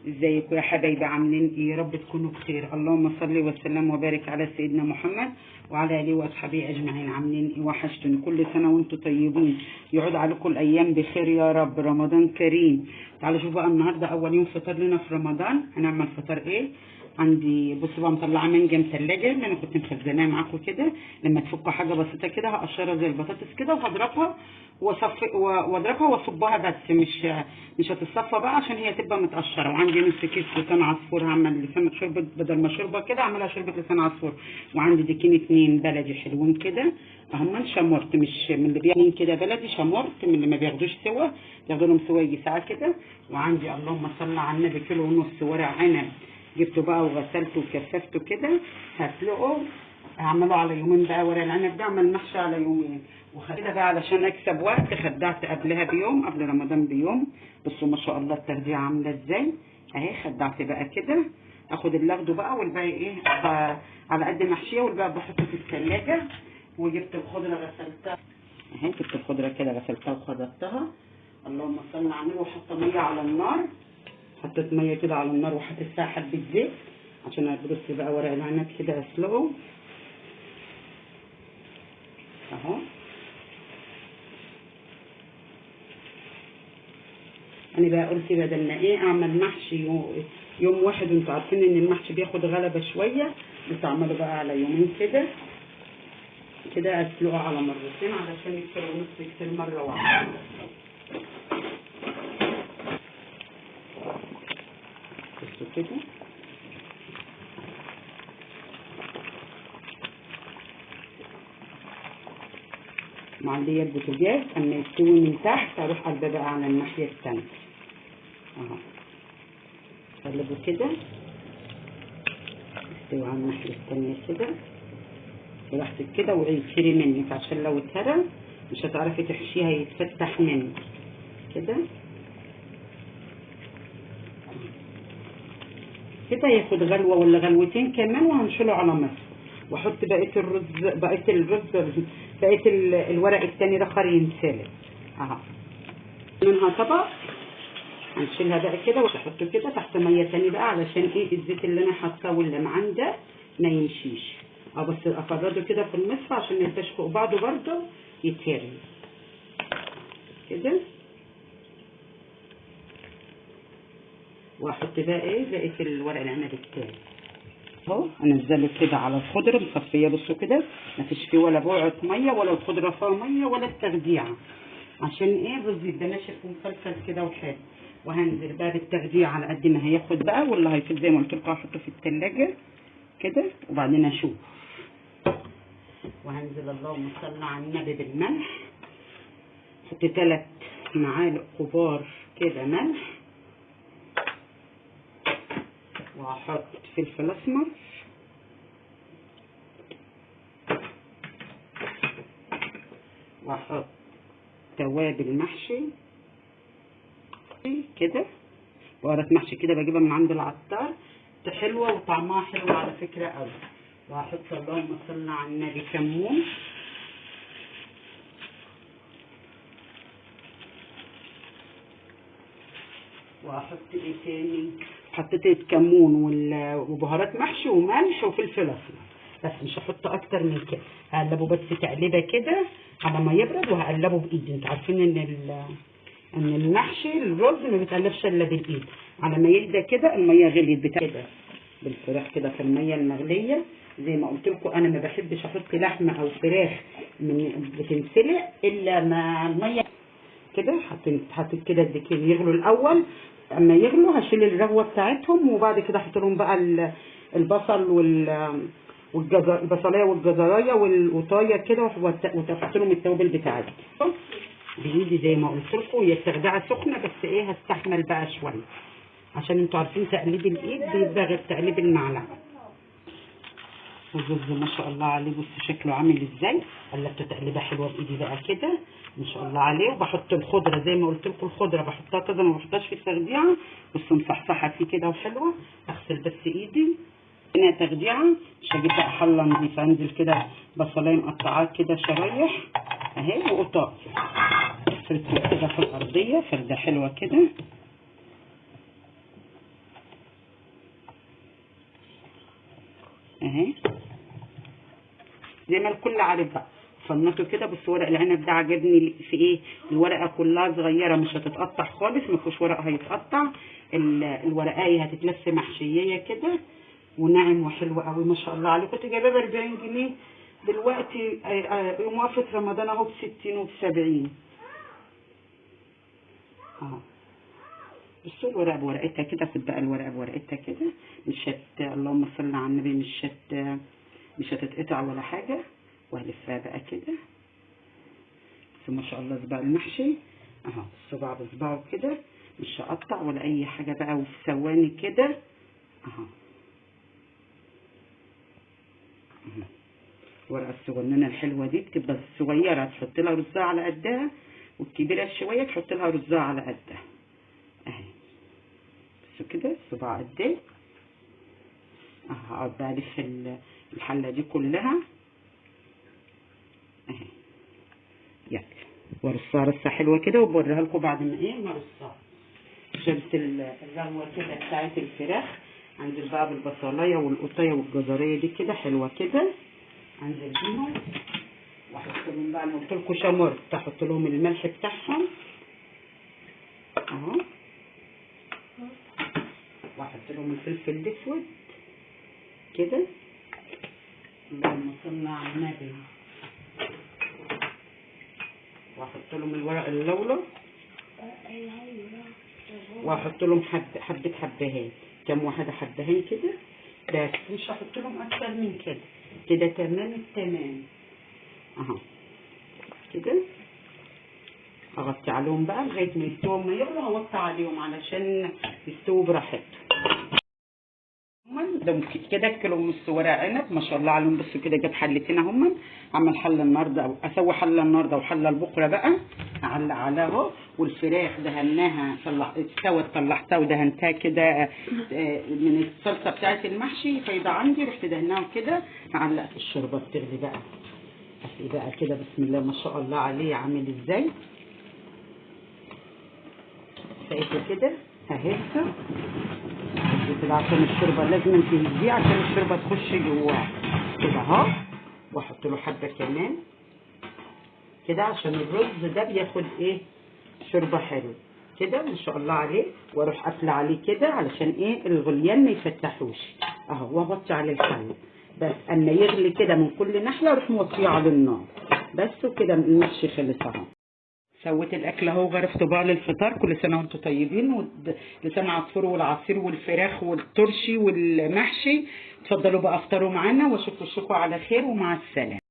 ازيكم يا حبايبي؟ عاملين ايه؟ يا رب تكونوا بخير. اللهم صل وسلم وبارك على سيدنا محمد وعلى اله واصحابه اجمعين. عاملين ايه؟ وحشتوني. كل سنه وانتم طيبين، يعود عليكم الايام بخير يا رب. رمضان كريم. تعالوا شوفوا بقى النهارده اول يوم فطار لنا في رمضان. هنعمل فطار ايه؟ عندي بصوا بقى مطلعه مانجا مثلجه اللي انا كنت مخزناها معاكم كده. لما تفكوا حاجه بسيطه كده هقشرها زي البطاطس كده وهضربها واضربها واصبها، بس مش هتتصفى بقى عشان هي تبقى متقشره. وعندي نص كيس لسان عصفور، هعمل لسان شوربه بدل ما شوربه كده اعملها شوربه لسان عصفور. وعندي ديكين 2 بلدي حلوين كده اهم، شمرت مش من اللي بيعملين كده بلدي، شمرت من اللي ما بياخدوش سوا، بياخدوا لهم سوا يجي ساعه كده. وعندي اللهم صل على النبي كيلو ونص ورق عنب، جبته بقى وغسلته وكثفته كده، هسلقه اعمله على يومين بقى. ورق العنب ده اعمل محشي على يومين. وكده بقى علشان اكسب وقت خدعت قبلها بيوم، قبل رمضان بيوم. بصوا ما شاء الله التخديعه عامله ازاي اهي. خدعت بقى كده، اخد اللي اخده بقى والباقي ايه على قد محشيه، والباقي بحطه في الثلاجه. وجبت الخضره غسلتها اهي، جبت الخضره كده غسلتها وخضرتها. اللهم صل على النبي. وحط ميه على النار، حطيت ميه كده على النار وحطيت فيها حبه زيت عشان ادرس بقى ورق العنب كده اسلقه اهو. انا بقى قلت بدل ما ايه اعمل محشي يوم واحد، وانتوا عارفين ان المحشي بياخد غلبه شويه، بتعملوا بقى على يومين كده كده اسلقه على مرتين علشان يكسر نص يكسر مره واحده. بصوا كده معليه البوتاجاز. اما يستوي من تحت اروح قلبه بقى على الناحيه الثانيه اهو. قلبه كده يستوي على الناحيه الثانيه كده لوحدك كده، ويتهري منك عشان لو اتهرى مش هتعرفي تحشيها، يتفتح منك كده كده. ياخد غلوه ولا غلوتين كمان وهنشيله على مصر. واحط بقيه الورق التاني ده خري ينسلق اهو. منها طبق هنشيلها بقى كده وتحطه كده تحت ميه تاني بقى علشان ايه الزيت اللي انا حاطاه واللمعان ده ما يمشيش اه. بس افرده كده في المصفى عشان ما يبقاش فوق بعضه برده يتهري كده. واحط بقى ايه بقيه الورق العنب التاني اهو. انزله كده على الخضره مصفيه. بصوا كده مفيش فيه ولا بقعه ميه ولا الخضره فيها ميه ولا التخديعه، عشان ايه الرز يبقى ناشف ومفلفل كده وحلو. وهنزل بقى بالتخديع على قد ما هياخد بقى، واللي هيفيد زي ما قلت لكم هحطه في الثلاجه كده وبعدين اشوف. وهنزل اللهم صل على النبي بالملح، احط 3 معالق كبار كده ملح، وهحط فلفل اسمر، واحط توابل محشي كده. بهارات محشي كده بجيبها من عند العطار، حلوه وطعمها حلو على فكره قوي. وهحط اللهم صل على النبي كمون، وهحط ايه تاني؟ حطيت كمون وبهارات محشي وملح وفلفل اسمر بس، مش هحط اكتر من كده. هقلبه بس تقليبه كده على ما يبرد، وهقلبه بايدي. انتوا عارفين ان المحشي الرز ما بيتقلبش الا بالايد. على ما يهدى كده الميه غليت كده بالفراخ كده في الميه المغليه. زي ما قلت لكم انا ما بحبش احط لحمه او فراخ بتنسلق الا مع الميه كده. حطيت كده الديكين يغلوا الاول، اما يغلوا هشيل الرغوه بتاعتهم، وبعد كده احط لهم بقى البصل البصلايه والجزرايه والقطايه كده، وتحط لهم التوابل بتاعتهم بايدي زي ما قلت لكم. هي التخديعه سخنه بس ايه هستحمل بقى شويه، عشان انتوا عارفين تقليب الايد بيبقى غير تقليب المعلقه. الرز ما شاء الله عليه بص شكله عامل ازاي. قلبته تقليبه حلوه بايدي بقى كده ما شاء الله عليه. وبحط الخضره زي ما قلت لكم، الخضره بحطها كده ما بحطهاش في التخديعه، بصوا مصحصحه فيه كده وحلوه. اغسل بس ايدي هنا تخديعه، مش هجيب بقى حله نضيفه. انزل كده بصلايه مقطعات كده شرايح اهي وقطع فرد كده في الارضيه فرده حلوه كده اهي زي ما الكل عارف بقى. فنطه كده. بص ورق العنب ده عجبني في ايه؟ الورقه كلها صغيره مش هتتقطع خالص، ما فيهوش ورق هيتقطع. الورقايه هتتلف محشيه كده وناعم وحلو قوي ما شاء الله عليه. كنت جايباه ب 40 جنيه دلوقتي يوم وقفه رمضان اهو ب 60 وب 70 اهو. بصوا الورقه بورقتها كده. خد بقى الورقه بورقتها كده، مش اللهم صل على النبي، مش هتتقطع ولا حاجه. وهلفها بقى كده. بس ما شاء الله صباع المحشي اهو، الصباع بصباعه كده، مش هقطع ولا اي حاجه بقى، وفي ثواني كده اهو. الورقه الصغننه الحلوه دي بتبقى الصغيره تحط لها رزها على قدها، والكبيره شويه تحط لها رزها على قدها اهي. بصوا كده الصباع قد ايه اهو. هقعد بقى الف الحله دي كلها اهي. يلا ورصها رصه حلوه كده، وبوريها لكم بعد ما ايه ما رصها. شلت الرغوه كده بتاعت الفراخ، انزل بقى بالبصلايه والقطايه والجزريه دي كده حلوه كده، انزل بيهم واحط لهم بقى. قلت لكم شمر، احط لهم الملح بتاعهم اهو، واحط لهم الفلفل الاسود كده. اللهم صل على النبي. واحط لهم الورق اللولو، واحط لهم حبه حبهان، كام واحده حبهان كده بس، مش هحط لهم اكتر من كده. كده تمام التمام اهو كده. اغطي عليهم بقى لغايه ما يستووا. ما يغلوا هوطي عليهم علشان يستووا براحتهم. ده كده كيلو ونص ورق عنب ما شاء الله عليهم. بصوا كده جاب حلتين اهم. اعمل حله النهارده او اسوي حله النهارده وحله لبكره بقى، اعلق عليها اهو. والفراخ دهناها استوت، طلعتها ودهنتها كده من الصلصه بتاعت المحشي فايده عندي، رحت دهناها كده. اعلق في الشوربه بتغلي بقى. هتلاقي بقى كده بسم الله ما شاء الله عليه عامل ازاي. شايفه كده ههزه كده عشان الشوربه لازم تهديه عشان الشوربه تخش جواه كده اهو. واحط له حبه كمان كده عشان الرز ده بياخد ايه شوربه حلوه كده ما شاء الله عليه. واروح قافله عليه كده علشان ايه الغليان ما يفتحوش اهو. واغطي على الحله بس اما يغلي كده من كل ناحيه اروح موطيه على النار بس. وكده المحشي خلص اهو. سويت الاكل اهو، غرفت بقى للفطار. كل سنه وانتم طيبين، ولسان عصفور والعصير والفراخ والترشي والمحشي. اتفضلوا بقى افطروا معانا، واشوفكم على خير ومع السلامه.